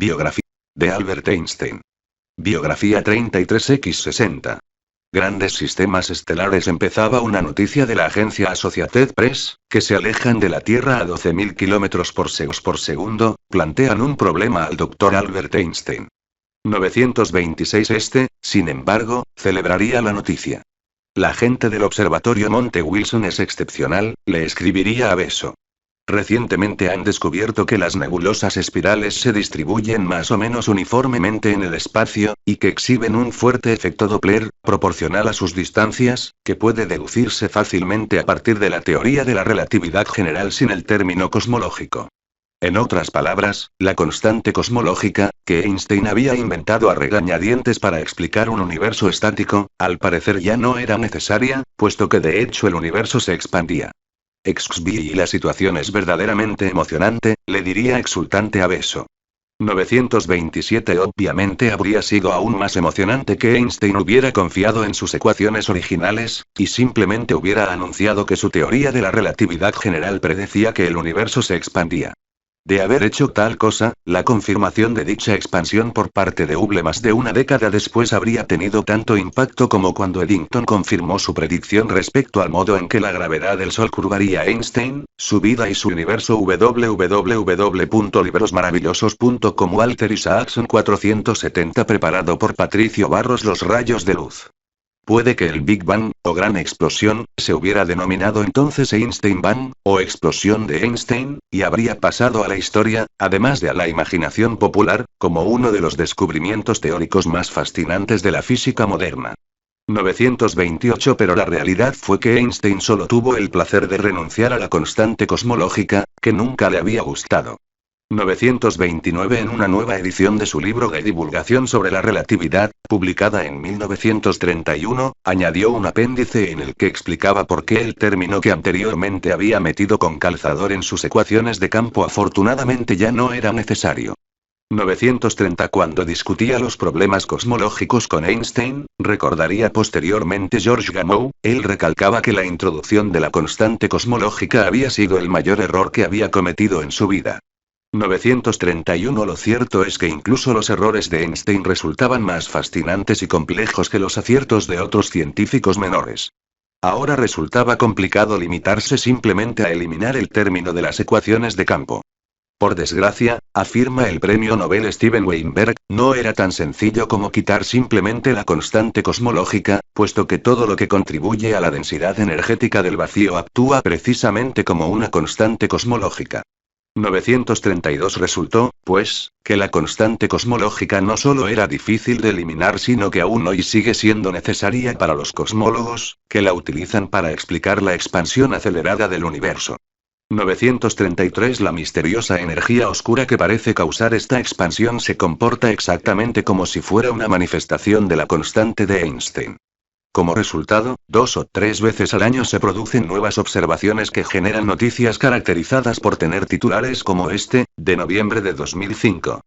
Biografía de Albert Einstein. Biografía 33x60. Grandes sistemas estelares. Empezaba una noticia de la agencia Associated Press, que se alejan de la Tierra a 12.000 kilómetros por segundo, plantean un problema al Dr. Albert Einstein. 926. Sin embargo, celebraría la noticia. La gente del observatorio Monte Wilson es excepcional, le escribiría a Beso. Recientemente han descubierto que las nebulosas espirales se distribuyen más o menos uniformemente en el espacio, y que exhiben un fuerte efecto Doppler, proporcional a sus distancias, que puede deducirse fácilmente a partir de la teoría de la relatividad general sin el término cosmológico. En otras palabras, la constante cosmológica, que Einstein había inventado a regañadientes para explicar un universo estático, al parecer ya no era necesaria, puesto que de hecho el universo se expandía. Y la situación es verdaderamente emocionante, le diría exultante a Beso. 927. Obviamente habría sido aún más emocionante que Einstein hubiera confiado en sus ecuaciones originales, y simplemente hubiera anunciado que su teoría de la relatividad general predecía que el universo se expandía. De haber hecho tal cosa, la confirmación de dicha expansión por parte de Hubble más de una década después habría tenido tanto impacto como cuando Eddington confirmó su predicción respecto al modo en que la gravedad del Sol curvaría a Einstein, su vida y su universo. www.librosmaravillosos.com. Walter Isaacson 470. Preparado por Patricio Barros. Los rayos de luz. Puede que el Big Bang, o gran explosión, se hubiera denominado entonces Einstein Bang, o explosión de Einstein, y habría pasado a la historia, además de a la imaginación popular, como uno de los descubrimientos teóricos más fascinantes de la física moderna. 928. Pero la realidad fue que Einstein solo tuvo el placer de renunciar a la constante cosmológica, que nunca le había gustado. 929. En una nueva edición de su libro de divulgación sobre la relatividad, publicada en 1931, añadió un apéndice en el que explicaba por qué el término que anteriormente había metido con calzador en sus ecuaciones de campo afortunadamente ya no era necesario. 930. Cuando discutía los problemas cosmológicos con Einstein, recordaría posteriormente George Gamow, él recalcaba que la introducción de la constante cosmológica había sido el mayor error que había cometido en su vida. 931. Lo cierto es que incluso los errores de Einstein resultaban más fascinantes y complejos que los aciertos de otros científicos menores. Ahora resultaba complicado limitarse simplemente a eliminar el término de las ecuaciones de campo. Por desgracia, afirma el premio Nobel Steven Weinberg, no era tan sencillo como quitar simplemente la constante cosmológica, puesto que todo lo que contribuye a la densidad energética del vacío actúa precisamente como una constante cosmológica. 932. Resultó, pues, que la constante cosmológica no solo era difícil de eliminar sino que aún hoy sigue siendo necesaria para los cosmólogos, que la utilizan para explicar la expansión acelerada del universo. 933. La misteriosa energía oscura que parece causar esta expansión se comporta exactamente como si fuera una manifestación de la constante de Einstein. Como resultado, 2 o 3 veces al año se producen nuevas observaciones que generan noticias caracterizadas por tener titulares como este, de noviembre de 2005.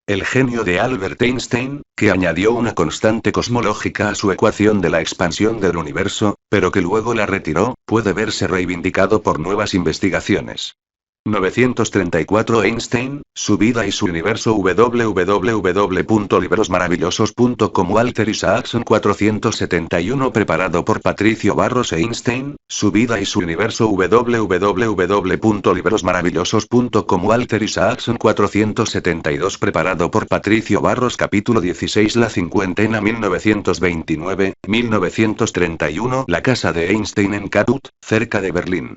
El genio de Albert Einstein, que añadió una constante cosmológica a su ecuación de la expansión del universo, pero que luego la retiró, puede verse reivindicado por nuevas investigaciones. 934. Einstein, su vida y su universo. www.librosmaravillosos.com. Walter Isaacson 471. Preparado por Patricio Barros. Einstein, su vida y su universo. www.librosmaravillosos.com. Walter Isaacson 472. Preparado por Patricio Barros. Capítulo 16. La cincuentena. 1929-1931. La casa de Einstein en Kaput, cerca de Berlín.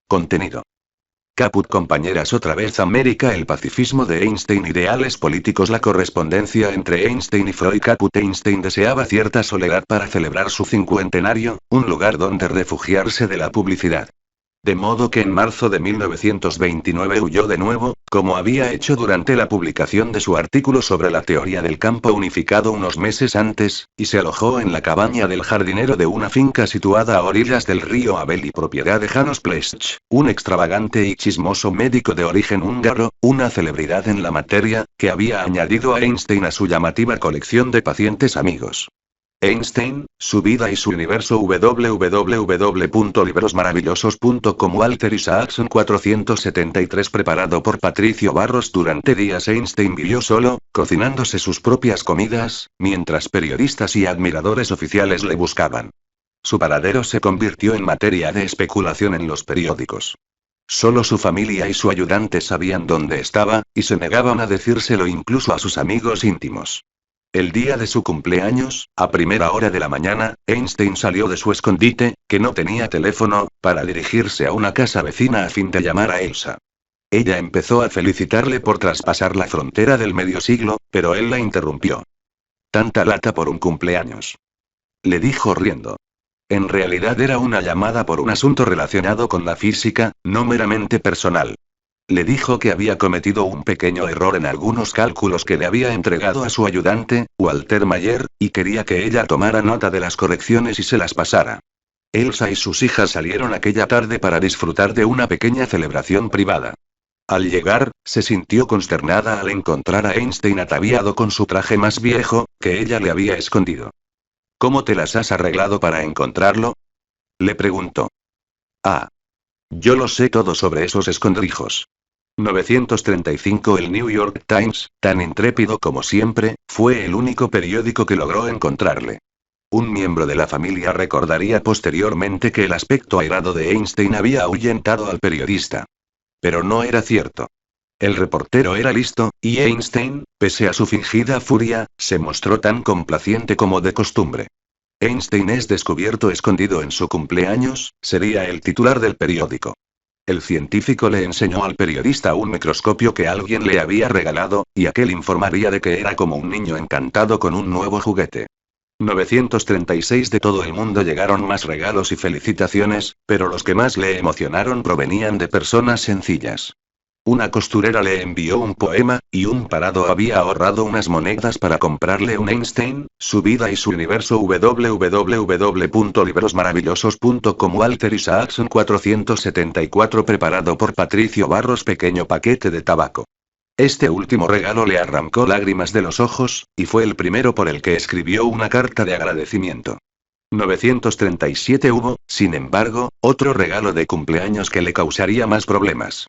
Contenido. Kaput. Compañeras. Otra vez América. El pacifismo de Einstein. Ideales políticos. La correspondencia entre Einstein y Freud. Kaput. Einstein deseaba cierta soledad para celebrar su cincuentenario, un lugar donde refugiarse de la publicidad. De modo que en marzo de 1929 huyó de nuevo, como había hecho durante la publicación de su artículo sobre la teoría del campo unificado unos meses antes, y se alojó en la cabaña del jardinero de una finca situada a orillas del río Abel y propiedad de Janos Plech, un extravagante y chismoso médico de origen húngaro, una celebridad en la materia, que había añadido a Einstein a su llamativa colección de pacientes amigos. Einstein, su vida y su universo www.librosmaravillosos.com Walter Isaacson 473 preparado por Patricio Barros Durante días Einstein vivió solo, cocinándose sus propias comidas, mientras periodistas y admiradores oficiales le buscaban. Su paradero se convirtió en materia de especulación en los periódicos. Solo su familia y su ayudante sabían dónde estaba, y se negaban a decírselo incluso a sus amigos íntimos. El día de su cumpleaños, a primera hora de la mañana, Einstein salió de su escondite, que no tenía teléfono, para dirigirse a una casa vecina a fin de llamar a Elsa. Ella empezó a felicitarle por traspasar la frontera del medio siglo, pero él la interrumpió. «Tanta lata por un cumpleaños», le dijo riendo. En realidad era una llamada por un asunto relacionado con la física, no meramente personal. Le dijo que había cometido un pequeño error en algunos cálculos que le había entregado a su ayudante, Walter Mayer, y quería que ella tomara nota de las correcciones y se las pasara. Elsa y sus hijas salieron aquella tarde para disfrutar de una pequeña celebración privada. Al llegar, se sintió consternada al encontrar a Einstein ataviado con su traje más viejo, que ella le había escondido. «¿Cómo te las has arreglado para encontrarlo?», le preguntó. «Ah. Yo lo sé todo sobre esos escondrijos». 935 El New York Times, tan intrépido como siempre, fue el único periódico que logró encontrarle. Un miembro de la familia recordaría posteriormente que el aspecto airado de Einstein había ahuyentado al periodista. Pero no era cierto. El reportero era listo, y Einstein, pese a su fingida furia, se mostró tan complaciente como de costumbre. «Einstein es descubierto escondido en su cumpleaños», sería el titular del periódico. El científico le enseñó al periodista un microscopio que alguien le había regalado, y aquel informaría de que era como un niño encantado con un nuevo juguete. 936 De todo el mundo llegaron más regalos y felicitaciones, pero los que más le emocionaron provenían de personas sencillas. Una costurera le envió un poema, y un parado había ahorrado unas monedas para comprarle un Einstein, su vida y su universo www.librosmaravillosos.com Walter Isaacson 474 preparado por Patricio Barros Pequeño paquete de tabaco. Este último regalo le arrancó lágrimas de los ojos, y fue el primero por el que escribió una carta de agradecimiento. 937 Hubo, sin embargo, otro regalo de cumpleaños que le causaría más problemas.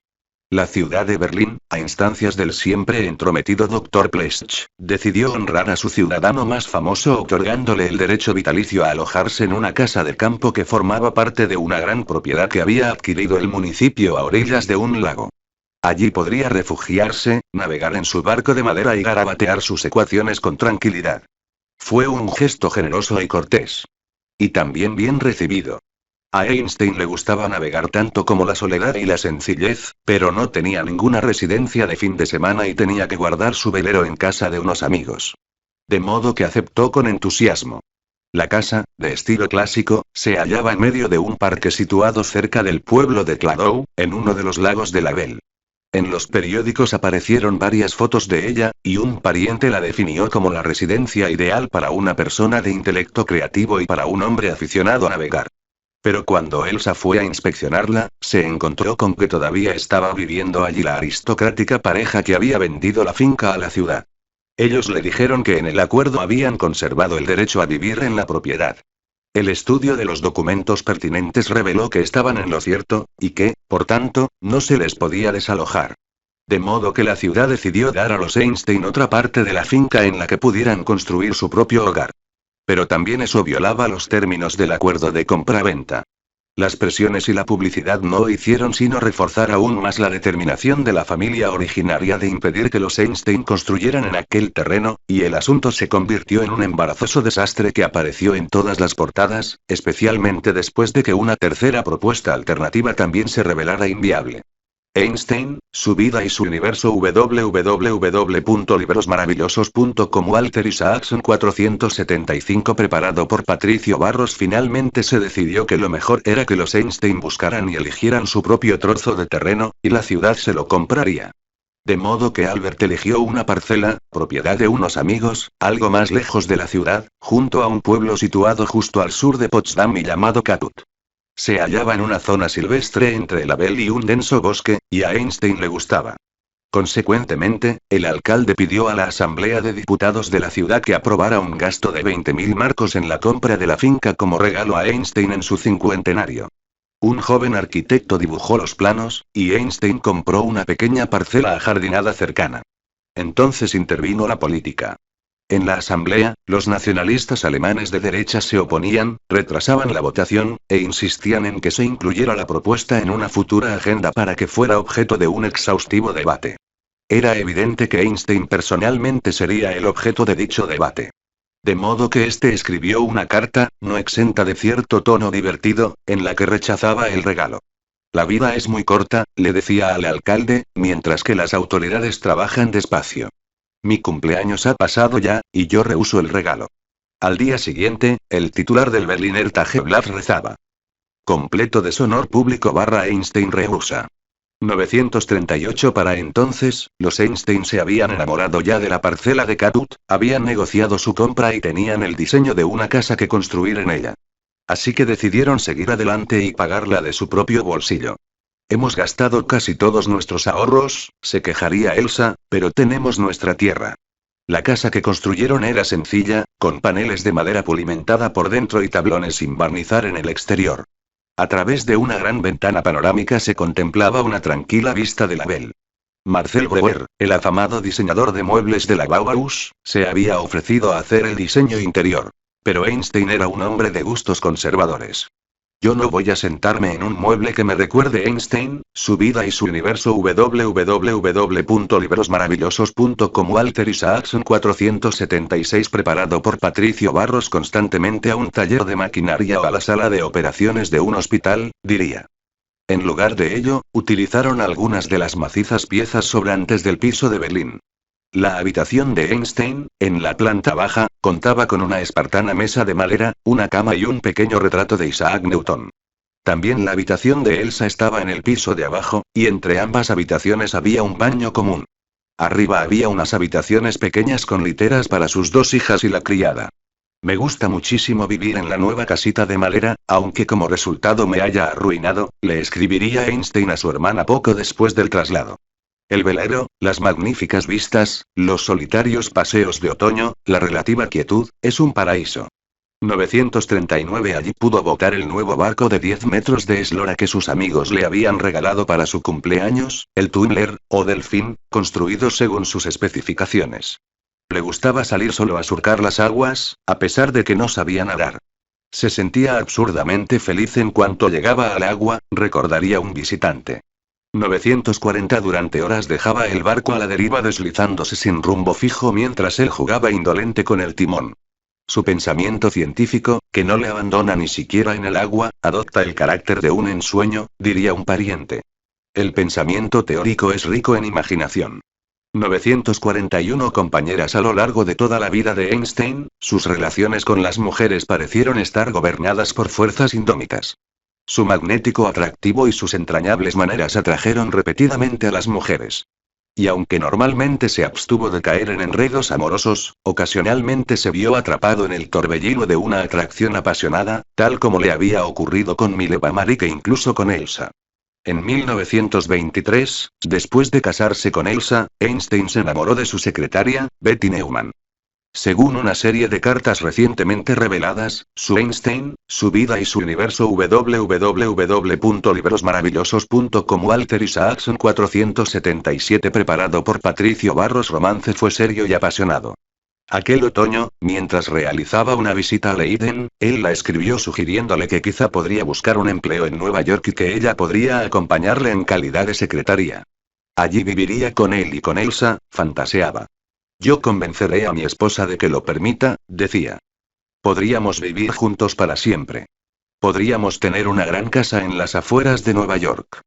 La ciudad de Berlín, a instancias del siempre entrometido Dr. Plesch, decidió honrar a su ciudadano más famoso otorgándole el derecho vitalicio a alojarse en una casa de campo que formaba parte de una gran propiedad que había adquirido el municipio a orillas de un lago. Allí podría refugiarse, navegar en su barco de madera y garabatear sus ecuaciones con tranquilidad. Fue un gesto generoso y cortés. Y también bien recibido. A Einstein le gustaba navegar tanto como la soledad y la sencillez, pero no tenía ninguna residencia de fin de semana y tenía que guardar su velero en casa de unos amigos. De modo que aceptó con entusiasmo. La casa, de estilo clásico, se hallaba en medio de un parque situado cerca del pueblo de Cladow, en uno de los lagos de Label. En los periódicos aparecieron varias fotos de ella, y un pariente la definió como la residencia ideal para una persona de intelecto creativo y para un hombre aficionado a navegar. Pero cuando Elsa fue a inspeccionarla, se encontró con que todavía estaba viviendo allí la aristocrática pareja que había vendido la finca a la ciudad. Ellos le dijeron que en el acuerdo habían conservado el derecho a vivir en la propiedad. El estudio de los documentos pertinentes reveló que estaban en lo cierto, y que, por tanto, no se les podía desalojar. De modo que la ciudad decidió dar a los Einstein otra parte de la finca en la que pudieran construir su propio hogar. Pero también eso violaba los términos del acuerdo de compra-venta. Las presiones y la publicidad no hicieron sino reforzar aún más la determinación de la familia originaria de impedir que los Einstein construyeran en aquel terreno, y el asunto se convirtió en un embarazoso desastre que apareció en todas las portadas, especialmente después de que una tercera propuesta alternativa también se revelara inviable. Einstein, su vida y su universo www.librosmaravillosos.com Walter Isaacson 475 preparado por Patricio Barros Finalmente se decidió que lo mejor era que los Einstein buscaran y eligieran su propio trozo de terreno, y la ciudad se lo compraría. De modo que Albert eligió una parcela, propiedad de unos amigos, algo más lejos de la ciudad, junto a un pueblo situado justo al sur de Potsdam y llamado Katut. Se hallaba en una zona silvestre entre el Abel y un denso bosque, y a Einstein le gustaba. Consecuentemente, el alcalde pidió a la Asamblea de Diputados de la ciudad que aprobara un gasto de 20.000 marcos en la compra de la finca como regalo a Einstein en su cincuentenario. Un joven arquitecto dibujó los planos, y Einstein compró una pequeña parcela ajardinada cercana. Entonces intervino la política. En la asamblea, los nacionalistas alemanes de derecha se oponían, retrasaban la votación, e insistían en que se incluyera la propuesta en una futura agenda para que fuera objeto de un exhaustivo debate. Era evidente que Einstein personalmente sería el objeto de dicho debate. De modo que este escribió una carta, no exenta de cierto tono divertido, en la que rechazaba el regalo. La vida es muy corta, le decía al alcalde, mientras que las autoridades trabajan despacio. Mi cumpleaños ha pasado ya, y yo rehúso el regalo. Al día siguiente, el titular del Berliner Tageblatt rezaba: completo deshonor público / Einstein rehúsa. 938. Para entonces, los Einstein se habían enamorado ya de la parcela de Katut, habían negociado su compra y tenían el diseño de una casa que construir en ella. Así que decidieron seguir adelante y pagarla de su propio bolsillo. Hemos gastado casi todos nuestros ahorros, se quejaría Elsa, pero tenemos nuestra tierra. La casa que construyeron era sencilla, con paneles de madera pulimentada por dentro y tablones sin barnizar en el exterior. A través de una gran ventana panorámica se contemplaba una tranquila vista de la Belle. Marcel Breuer, el afamado diseñador de muebles de la Bauhaus, se había ofrecido a hacer el diseño interior. Pero Einstein era un hombre de gustos conservadores. Yo no voy a sentarme en un mueble que me recuerde Einstein, su vida y su universo. www.librosmaravillosos.com. Walter Isaacson 476. Preparado por Patricio Barros. Constantemente a un taller de maquinaria o a la sala de operaciones de un hospital, diría. En lugar de ello, utilizaron algunas de las macizas piezas sobrantes del piso de Berlín. La habitación de Einstein, en la planta baja, contaba con una espartana mesa de madera, una cama y un pequeño retrato de Isaac Newton. También la habitación de Elsa estaba en el piso de abajo, y entre ambas habitaciones había un baño común. Arriba había unas habitaciones pequeñas con literas para sus dos hijas y la criada. Me gusta muchísimo vivir en la nueva casita de madera, aunque como resultado me haya arruinado, le escribiría Einstein a su hermana poco después del traslado. El velero, las magníficas vistas, los solitarios paseos de otoño, la relativa quietud, es un paraíso. 939. Allí pudo botar el nuevo barco de 10 metros de eslora que sus amigos le habían regalado para su cumpleaños, el Tumbler, o Delfín, construido según sus especificaciones. Le gustaba salir solo a surcar las aguas, a pesar de que no sabía nadar. Se sentía absurdamente feliz en cuanto llegaba al agua, recordaría un visitante. 940. Durante horas dejaba el barco a la deriva deslizándose sin rumbo fijo mientras él jugaba indolente con el timón. Su pensamiento científico, que no le abandona ni siquiera en el agua, adopta el carácter de un ensueño, diría un pariente. El pensamiento teórico es rico en imaginación. 941. Compañeras. A lo largo de toda la vida de Einstein, sus relaciones con las mujeres parecieron estar gobernadas por fuerzas indómitas. Su magnético atractivo y sus entrañables maneras atrajeron repetidamente a las mujeres. Y aunque normalmente se abstuvo de caer en enredos amorosos, ocasionalmente se vio atrapado en el torbellino de una atracción apasionada, tal como le había ocurrido con Mileva Marik e incluso con Elsa. En 1923, después de casarse con Elsa, Einstein se enamoró de su secretaria, Betty Neumann. Según una serie de cartas recientemente reveladas, su Einstein, su vida y su universo. www.librosmaravillosos.com. Walter Isaacson 477. Preparado por Patricio Barros. Romance fue serio y apasionado. Aquel otoño, mientras realizaba una visita a Leiden, él la escribió sugiriéndole que quizá podría buscar un empleo en Nueva York y que ella podría acompañarle en calidad de secretaria. Allí viviría con él y con Elsa, fantaseaba. Yo convenceré a mi esposa de que lo permita, decía. Podríamos vivir juntos para siempre. Podríamos tener una gran casa en las afueras de Nueva York.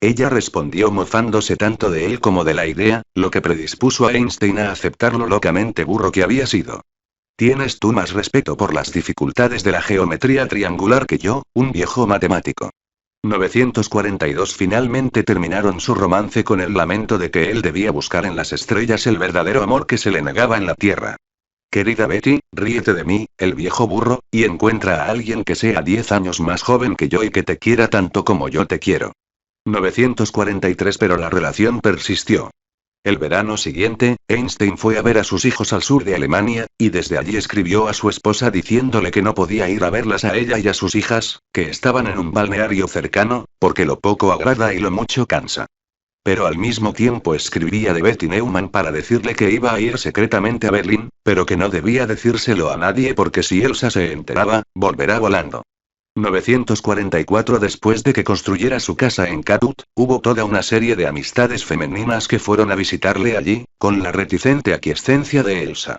Ella respondió mofándose tanto de él como de la idea, lo que predispuso a Einstein a aceptar lo locamente burro que había sido. Tienes tú más respeto por las dificultades de la geometría triangular que yo, un viejo matemático. 942. Finalmente terminaron su romance con el lamento de que él debía buscar en las estrellas el verdadero amor que se le negaba en la tierra. Querida Betty, ríete de mí, el viejo burro, y encuentra a alguien que sea 10 años más joven que yo y que te quiera tanto como yo te quiero. 943. Pero la relación persistió. El verano siguiente, Einstein fue a ver a sus hijos al sur de Alemania, y desde allí escribió a su esposa diciéndole que no podía ir a verlas a ella y a sus hijas, que estaban en un balneario cercano, porque lo poco agrada y lo mucho cansa. Pero al mismo tiempo escribía de Betty Neumann para decirle que iba a ir secretamente a Berlín, pero que no debía decírselo a nadie porque si Elsa se enteraba, volverá volando. 944. Después de que construyera su casa en Katut, hubo toda una serie de amistades femeninas que fueron a visitarle allí, con la reticente aquiescencia de Elsa.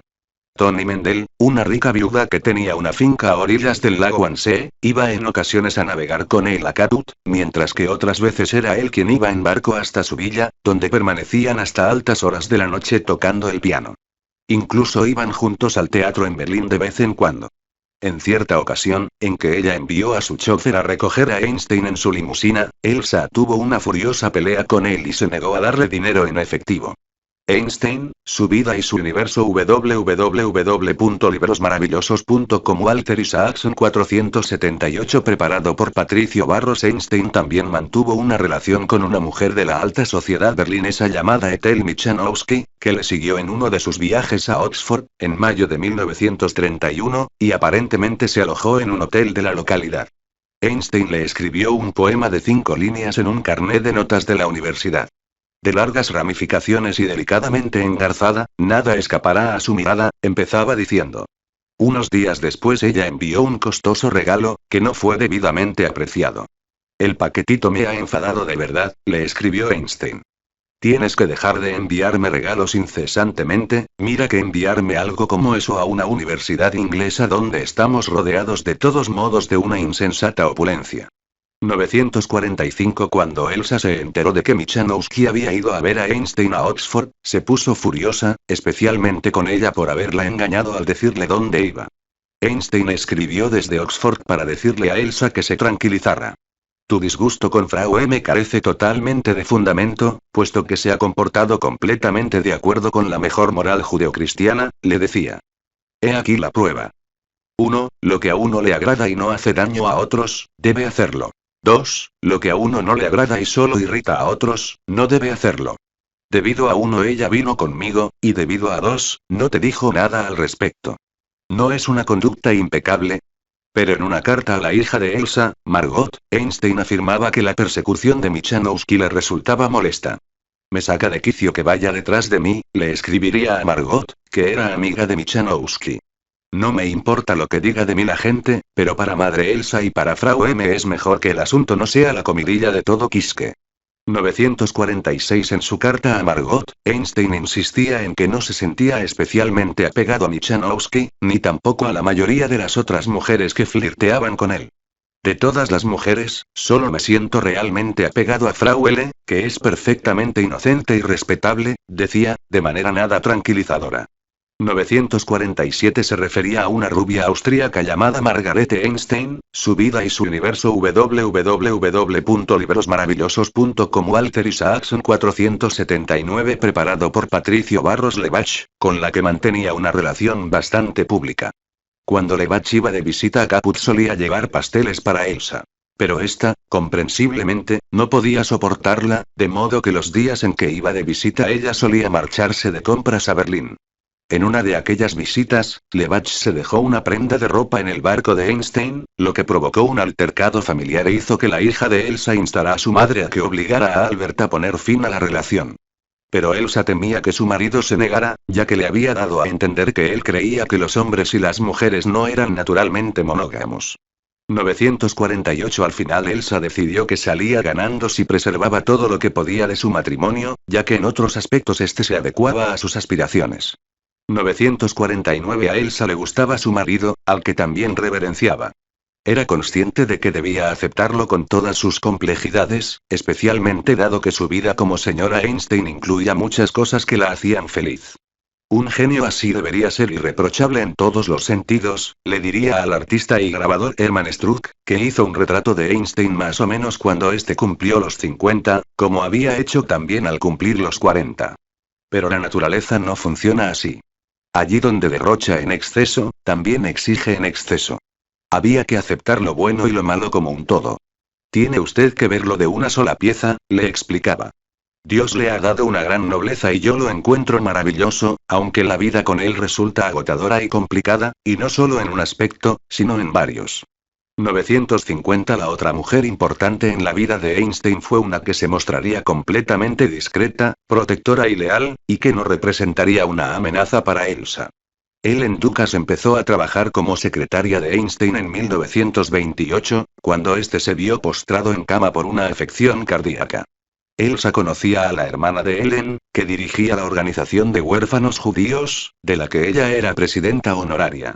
Toni Mendel, una rica viuda que tenía una finca a orillas del lago Wannsee, iba en ocasiones a navegar con él a Katut, mientras que otras veces era él quien iba en barco hasta su villa, donde permanecían hasta altas horas de la noche tocando el piano. Incluso iban juntos al teatro en Berlín de vez en cuando. En cierta ocasión, en que ella envió a su chofer a recoger a Einstein en su limusina, Elsa tuvo una furiosa pelea con él y se negó a darle dinero en efectivo. Einstein, su vida y su universo. www.librosmaravillosos.com. Walter Isaacson 478. Preparado por Patricio Barros. Einstein también mantuvo una relación con una mujer de la alta sociedad berlinesa llamada Ethel Michanowski, que le siguió en uno de sus viajes a Oxford, en mayo de 1931, y aparentemente se alojó en un hotel de la localidad. Einstein le escribió un poema de 5 líneas en un carnet de notas de la universidad. De largas ramificaciones y delicadamente engarzada, nada escapará a su mirada, empezaba diciendo. Unos días después ella envió un costoso regalo, que no fue debidamente apreciado. El paquetito me ha enfadado de verdad, le escribió Einstein. Tienes que dejar de enviarme regalos incesantemente, mira que enviarme algo como eso a una universidad inglesa donde estamos rodeados de todos modos de una insensata opulencia. 945. Cuando Elsa se enteró de que Michanowski había ido a ver a Einstein a Oxford, se puso furiosa, especialmente con ella por haberla engañado al decirle dónde iba. Einstein escribió desde Oxford para decirle a Elsa que se tranquilizara. Tu disgusto con Frau M carece totalmente de fundamento, puesto que se ha comportado completamente de acuerdo con la mejor moral judeocristiana, le decía. He aquí la prueba. 1. Lo que a uno le agrada y no hace daño a otros, debe hacerlo. 2. Lo que a uno no le agrada y solo irrita a otros, no debe hacerlo. Debido a 1 ella vino conmigo, y debido a 2, no te dijo nada al respecto. ¿No es una conducta impecable? Pero en una carta a la hija de Elsa, Margot, Einstein afirmaba que la persecución de Michanowski le resultaba molesta. Me saca de quicio que vaya detrás de mí, le escribiría a Margot, que era amiga de Michanowski. No me importa lo que diga de mí la gente, pero para Madre Elsa y para Frau M es mejor que el asunto no sea la comidilla de todo quisque. 946. En su carta a Margot, Einstein insistía en que no se sentía especialmente apegado a Michanowski, ni tampoco a la mayoría de las otras mujeres que flirteaban con él. De todas las mujeres, solo me siento realmente apegado a Frau L, que es perfectamente inocente y respetable, decía, de manera nada tranquilizadora. 947. Se refería a una rubia austríaca llamada Margarete Einstein, su vida y su universo. www.librosmaravillosos.com. Walter Isaacson 479. Preparado por Patricio Barros Levach, con la que mantenía una relación bastante pública. Cuando Levach iba de visita a Caput solía llevar pasteles para Elsa. Pero esta, comprensiblemente, no podía soportarla, de modo que los días en que iba de visita ella solía marcharse de compras a Berlín. En una de aquellas visitas, Levach se dejó una prenda de ropa en el barco de Einstein, lo que provocó un altercado familiar e hizo que la hija de Elsa instara a su madre a que obligara a Albert a poner fin a la relación. Pero Elsa temía que su marido se negara, ya que le había dado a entender que él creía que los hombres y las mujeres no eran naturalmente monógamos. 948. Al final Elsa decidió que salía ganando si preservaba todo lo que podía de su matrimonio, ya que en otros aspectos este se adecuaba a sus aspiraciones. 949. A Elsa le gustaba su marido, al que también reverenciaba. Era consciente de que debía aceptarlo con todas sus complejidades, especialmente dado que su vida como señora Einstein incluía muchas cosas que la hacían feliz. Un genio así debería ser irreprochable en todos los sentidos, le diría al artista y grabador Hermann Struck, que hizo un retrato de Einstein más o menos cuando éste cumplió los 50, como había hecho también al cumplir los 40. Pero la naturaleza no funciona así. Allí donde derrocha en exceso, también exige en exceso. Había que aceptar lo bueno y lo malo como un todo. Tiene usted que verlo de una sola pieza, le explicaba. Dios le ha dado una gran nobleza y yo lo encuentro maravilloso, aunque la vida con él resulta agotadora y complicada, y no solo en un aspecto, sino en varios. 950. La otra mujer importante en la vida de Einstein fue una que se mostraría completamente discreta, protectora y leal, y que no representaría una amenaza para Elsa. Ellen Lucas empezó a trabajar como secretaria de Einstein en 1928, cuando este se vio postrado en cama por una afección cardíaca. Elsa conocía a la hermana de Ellen, que dirigía la organización de huérfanos judíos, de la que ella era presidenta honoraria.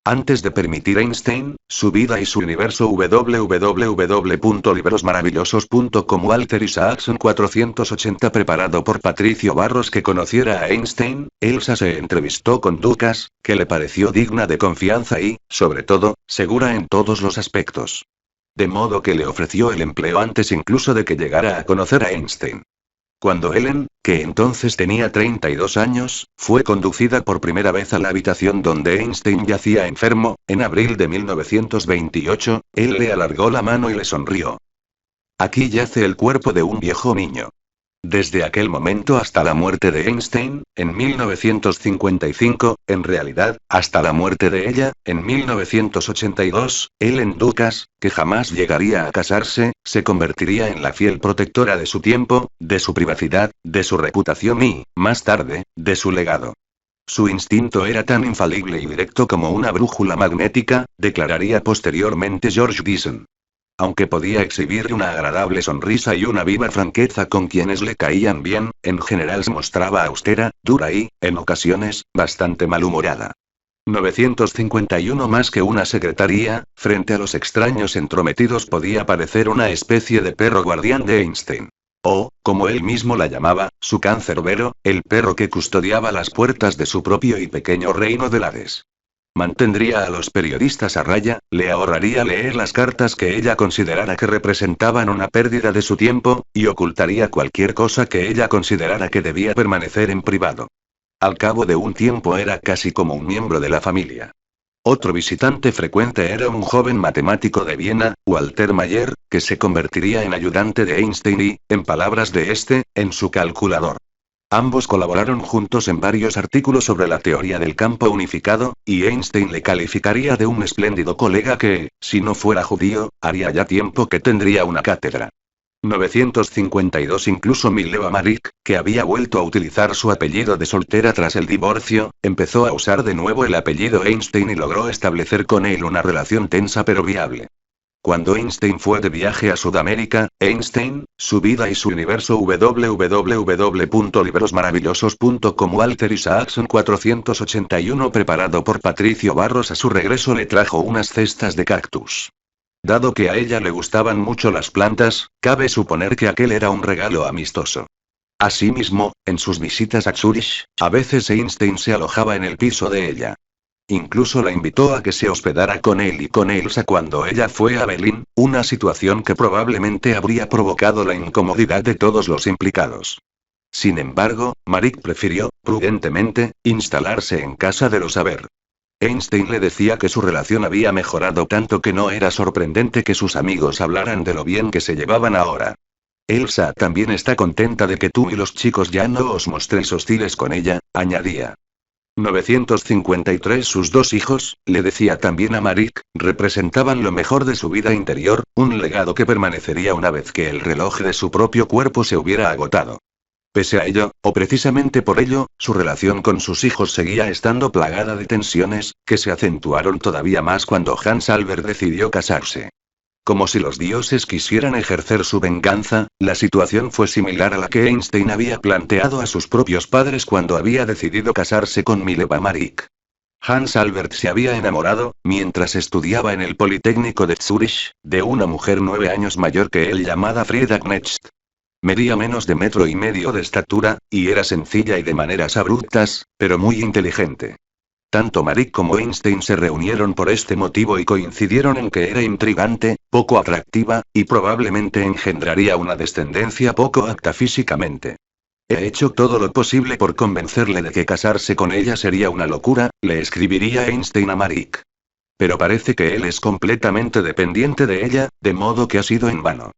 Antes de permitir Einstein, su vida y su universo www.librosmaravillosos.com Walter Isaacson 480 preparado por Patricio Barros que conociera a Einstein, Elsa se entrevistó con Lucas, que le pareció digna de confianza y, sobre todo, segura en todos los aspectos. De modo que le ofreció el empleo antes incluso de que llegara a conocer a Einstein. Cuando Ellen, que entonces tenía 32 años, fue conducida por primera vez a la habitación donde Einstein yacía enfermo, en abril de 1928, él le alargó la mano y le sonrió. Aquí yace el cuerpo de un viejo niño. Desde aquel momento hasta la muerte de Einstein, en 1955, en realidad, hasta la muerte de ella, en 1982, Ellen Lucas, que jamás llegaría a casarse, se convertiría en la fiel protectora de su tiempo, de su privacidad, de su reputación y, más tarde, de su legado. Su instinto era tan infalible y directo como una brújula magnética, declararía posteriormente George Dyson. Aunque podía exhibir una agradable sonrisa y una viva franqueza con quienes le caían bien, en general se mostraba austera, dura y, en ocasiones, bastante malhumorada. 951 Más que una secretaría, frente a los extraños entrometidos podía parecer una especie de perro guardián de Einstein. O, como él mismo la llamaba, su cancerbero, el perro que custodiaba las puertas de su propio y pequeño reino del Hades. Mantendría a los periodistas a raya, le ahorraría leer las cartas que ella considerara que representaban una pérdida de su tiempo, y ocultaría cualquier cosa que ella considerara que debía permanecer en privado. Al cabo de un tiempo era casi como un miembro de la familia. Otro visitante frecuente era un joven matemático de Viena, Walter Mayer, que se convertiría en ayudante de Einstein y, en palabras de este, en su calculador. Ambos colaboraron juntos en varios artículos sobre la teoría del campo unificado, y Einstein le calificaría de un espléndido colega que, si no fuera judío, haría ya tiempo que tendría una cátedra. 952 Incluso Mileva Marik, que había vuelto a utilizar su apellido de soltera tras el divorcio, empezó a usar de nuevo el apellido Einstein y logró establecer con él una relación tensa pero viable. Cuando Einstein fue de viaje a Sudamérica, Einstein, su vida y su universo www.librosmaravillosos.com Walter Isaacson 481 preparado por Patricio Barros a su regreso le trajo unas cestas de cactus. Dado que a ella le gustaban mucho las plantas, cabe suponer que aquel era un regalo amistoso. Asimismo, en sus visitas a Zúrich, a veces Einstein se alojaba en el piso de ella. Incluso la invitó a que se hospedara con él y con Elsa cuando ella fue a Berlín, una situación que probablemente habría provocado la incomodidad de todos los implicados. Sin embargo, Marik prefirió, prudentemente, instalarse en casa de los Haber. Einstein le decía que su relación había mejorado tanto que no era sorprendente que sus amigos hablaran de lo bien que se llevaban ahora. Elsa también está contenta de que tú y los chicos ya no os mostréis hostiles con ella, añadía. 953 Sus dos hijos, le decía también a Marik, representaban lo mejor de su vida interior, un legado que permanecería una vez que el reloj de su propio cuerpo se hubiera agotado. Pese a ello, o precisamente por ello, su relación con sus hijos seguía estando plagada de tensiones, que se acentuaron todavía más cuando Hans Albert decidió casarse. Como si los dioses quisieran ejercer su venganza, la situación fue similar a la que Einstein había planteado a sus propios padres cuando había decidido casarse con Mileva Marik. Hans Albert se había enamorado, mientras estudiaba en el Politécnico de Zúrich, de una mujer 9 años mayor que él llamada Frieda Knecht. Medía menos de 1,5 metros de estatura, y era sencilla y de maneras abruptas, pero muy inteligente. Tanto Marik como Einstein se reunieron por este motivo y coincidieron en que era intrigante, poco atractiva, y probablemente engendraría una descendencia poco apta físicamente. He hecho todo lo posible por convencerle de que casarse con ella sería una locura, le escribiría Einstein a Marik. Pero parece que él es completamente dependiente de ella, de modo que ha sido en vano.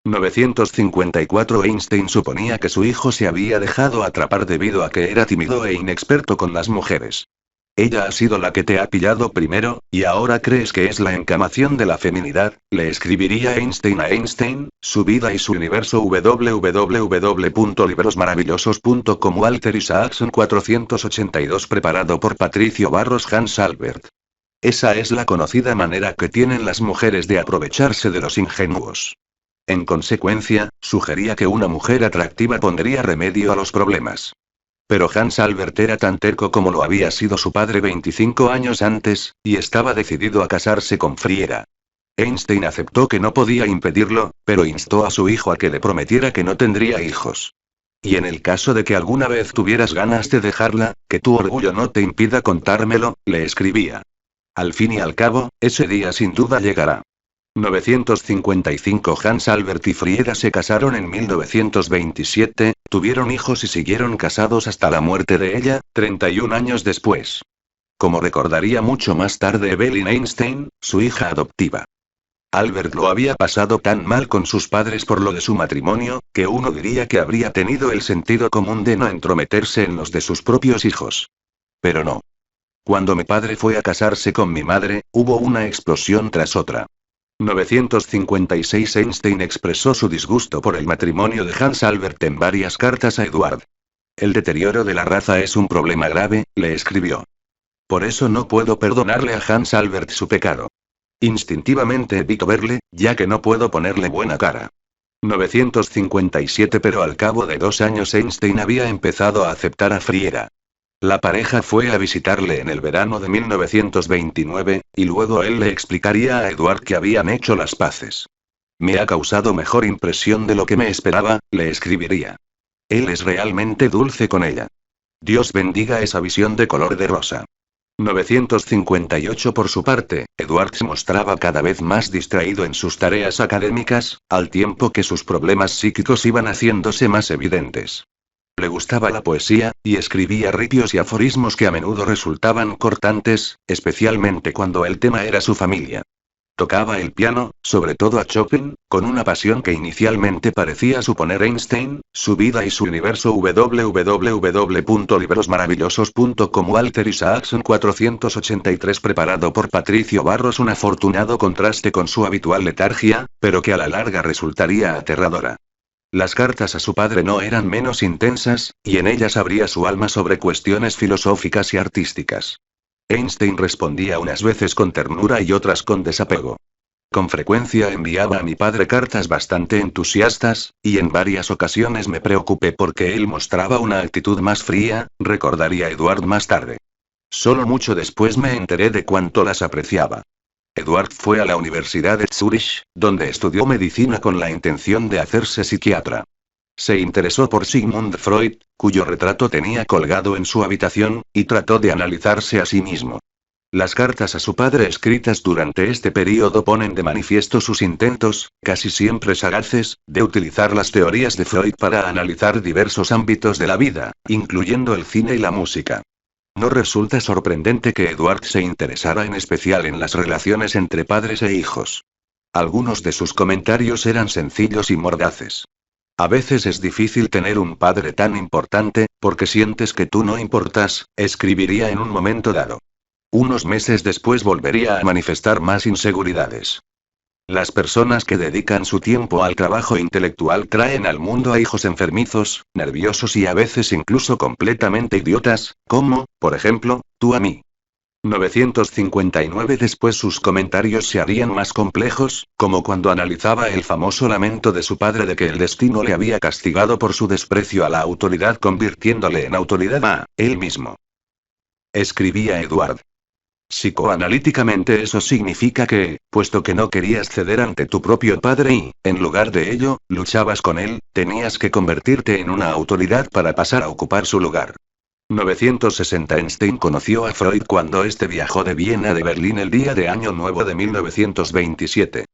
954 Einstein suponía que su hijo se había dejado atrapar debido a que era tímido e inexperto con las mujeres. Ella ha sido la que te ha pillado primero, y ahora crees que es la encarnación de la feminidad, le escribiría Einstein a Einstein, su vida y su universo www.librosmaravillosos.com Walter Isaacson 482 preparado por Patricio Barros Hans Albert. Esa es la conocida manera que tienen las mujeres de aprovecharse de los ingenuos. En consecuencia, sugería que una mujer atractiva pondría remedio a los problemas. Pero Hans Albert era tan terco como lo había sido su padre 25 años antes, y estaba decidido a casarse con Friera. Einstein aceptó que no podía impedirlo, pero instó a su hijo a que le prometiera que no tendría hijos. Y en el caso de que alguna vez tuvieras ganas de dejarla, que tu orgullo no te impida contármelo, le escribía. Al fin y al cabo, ese día sin duda llegará. 955 Hans Albert y Frieda se casaron en 1927, tuvieron hijos y siguieron casados hasta la muerte de ella, 31 años después. Como recordaría mucho más tarde Evelyn Einstein, su hija adoptiva. Albert lo había pasado tan mal con sus padres por lo de su matrimonio, que uno diría que habría tenido el sentido común de no entrometerse en los de sus propios hijos. Pero no. Cuando mi padre fue a casarse con mi madre, hubo una explosión tras otra. 956 Einstein expresó su disgusto por el matrimonio de Hans Albert en varias cartas a Eduard. El deterioro de la raza es un problema grave, le escribió. Por eso no puedo perdonarle a Hans Albert su pecado. Instintivamente evito verle, ya que no puedo ponerle buena cara. 957 Pero al cabo de 2 años Einstein había empezado a aceptar a Friera. La pareja fue a visitarle en el verano de 1929, y luego él le explicaría a Eduard que habían hecho las paces. Me ha causado mejor impresión de lo que me esperaba, le escribiría. Él es realmente dulce con ella. Dios bendiga esa visión de color de rosa. 958 Por su parte, Eduard se mostraba cada vez más distraído en sus tareas académicas, al tiempo que sus problemas psíquicos iban haciéndose más evidentes. Le gustaba la poesía, y escribía ripios y aforismos que a menudo resultaban cortantes, especialmente cuando el tema era su familia. Tocaba el piano, sobre todo a Chopin, con una pasión que inicialmente parecía suponer Einstein, su vida y su universo www.librosmaravillosos.com Walter Isaacson 483 preparado por Patricio Barros un afortunado contraste con su habitual letargia, pero que a la larga resultaría aterradora. Las cartas a su padre no eran menos intensas, y en ellas abría su alma sobre cuestiones filosóficas y artísticas. Einstein respondía unas veces con ternura y otras con desapego. Con frecuencia enviaba a mi padre cartas bastante entusiastas, y en varias ocasiones me preocupé porque él mostraba una actitud más fría, recordaría Eduard más tarde. Solo mucho después me enteré de cuánto las apreciaba. Eduard fue a la Universidad de Zúrich, donde estudió medicina con la intención de hacerse psiquiatra. Se interesó por Sigmund Freud, cuyo retrato tenía colgado en su habitación, y trató de analizarse a sí mismo. Las cartas a su padre escritas durante este período ponen de manifiesto sus intentos, casi siempre sagaces, de utilizar las teorías de Freud para analizar diversos ámbitos de la vida, incluyendo el cine y la música. No resulta sorprendente que Eduard se interesara en especial en las relaciones entre padres e hijos. Algunos de sus comentarios eran sencillos y mordaces. A veces es difícil tener un padre tan importante, porque sientes que tú no importas, escribiría en un momento dado. Unos meses después volvería a manifestar más inseguridades. Las personas que dedican su tiempo al trabajo intelectual traen al mundo a hijos enfermizos, nerviosos y a veces incluso completamente idiotas, como, por ejemplo, tú a mí. 959 Después sus comentarios se harían más complejos, como cuando analizaba el famoso lamento de su padre de que el destino le había castigado por su desprecio a la autoridad convirtiéndole en autoridad a él mismo. Escribía Eduard. Psicoanalíticamente eso significa que, puesto que no querías ceder ante tu propio padre y, en lugar de ello, luchabas con él, tenías que convertirte en una autoridad para pasar a ocupar su lugar. 960 Einstein conoció a Freud cuando este viajó de Viena de Berlín el día de Año Nuevo de 1927.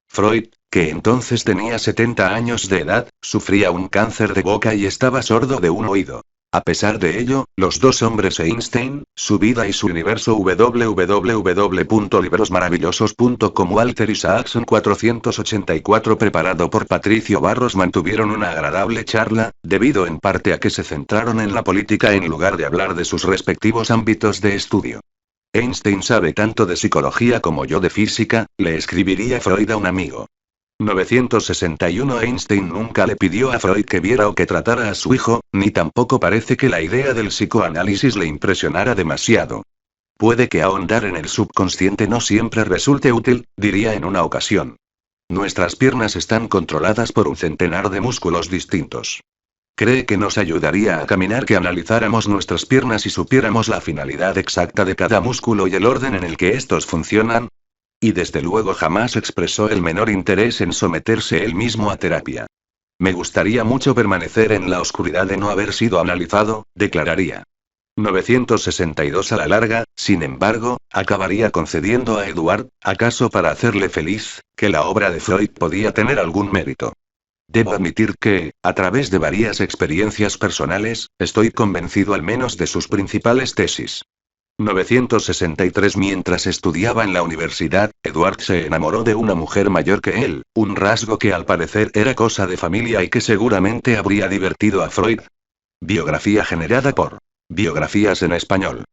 Freud, que entonces tenía 70 años de edad, sufría un cáncer de boca y estaba sordo de un oído. A pesar de ello, los dos hombres Einstein, su vida y su universo www.librosmaravillosos.com Walter Isaacson 484 preparado por Patricio Barros mantuvieron una agradable charla, debido en parte a que se centraron en la política en lugar de hablar de sus respectivos ámbitos de estudio. Einstein sabe tanto de psicología como yo de física, le escribiría Freud a un amigo. 961 Einstein nunca le pidió a Freud que viera o que tratara a su hijo, ni tampoco parece que la idea del psicoanálisis le impresionara demasiado. Puede que ahondar en el subconsciente no siempre resulte útil, diría en una ocasión. Nuestras piernas están controladas por un centenar de músculos distintos. ¿Cree que nos ayudaría a caminar que analizáramos nuestras piernas y supiéramos la finalidad exacta de cada músculo y el orden en el que estos funcionan? Y desde luego jamás expresó el menor interés en someterse él mismo a terapia. Me gustaría mucho permanecer en la oscuridad de no haber sido analizado, declararía. 962 a la larga, sin embargo, acabaría concediendo a Edward, acaso para hacerle feliz, que la obra de Freud podía tener algún mérito. Debo admitir que, a través de varias experiencias personales, estoy convencido al menos de sus principales tesis. 963 Mientras estudiaba en la universidad, Edward se enamoró de una mujer mayor que él, un rasgo que al parecer era cosa de familia y que seguramente habría divertido a Freud. Biografía generada por Biografías en español.